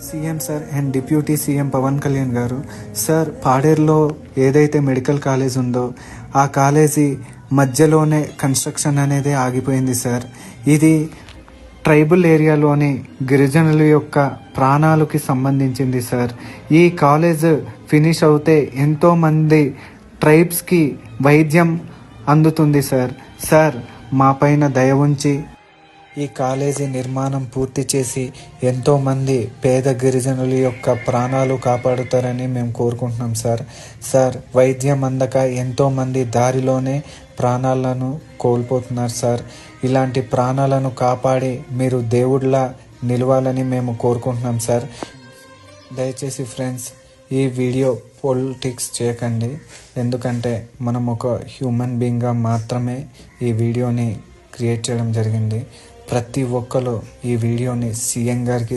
CM sir and deputy CM Pawan Kalyan garu sir, పాడేరులో ఏదైతే medical college ఉందో ఆ కాలేజీ మధ్యలోనే కన్స్ట్రక్షన్ అనేది ఆగిపోయింది సార్. ఇది ట్రైబల్ ఏరియాలోని గిరిజనుల యొక్క ప్రాణాలకి సంబంధించింది సార్. ఈ కాలేజ్ ఫినిష్ అవుతే ఎంతోమంది ట్రైబ్స్కి వైద్యం అందుతుంది సార్. సార్, మా పైన దయ ఉంచి ఈ కాలేజీ నిర్మాణం పూర్తి చేసి ఎంతోమంది పేద గిరిజనుల యొక్క ప్రాణాలు కాపాడుతారని మేము కోరుకుంటున్నాం సార్. సార్, వైద్యం అందక ఎంతోమంది దారిలోనే ప్రాణాలను కోల్పోతున్నారు సార్. ఇలాంటి ప్రాణాలను కాపాడి మీరు దేవుడిలా నిలవాలని మేము కోరుకుంటున్నాం సార్. దయచేసి ఫ్రెండ్స్, ఈ వీడియో పొలిటిక్స్ చేయకండి. ఎందుకంటే మనం ఒక హ్యూమన్ బీయింగ్గా మాత్రమే ఈ వీడియోని క్రియేట్ చేయడం జరిగింది. ప్రతి ఒక్కరు ఈ వీడియోని సీఎం గారికి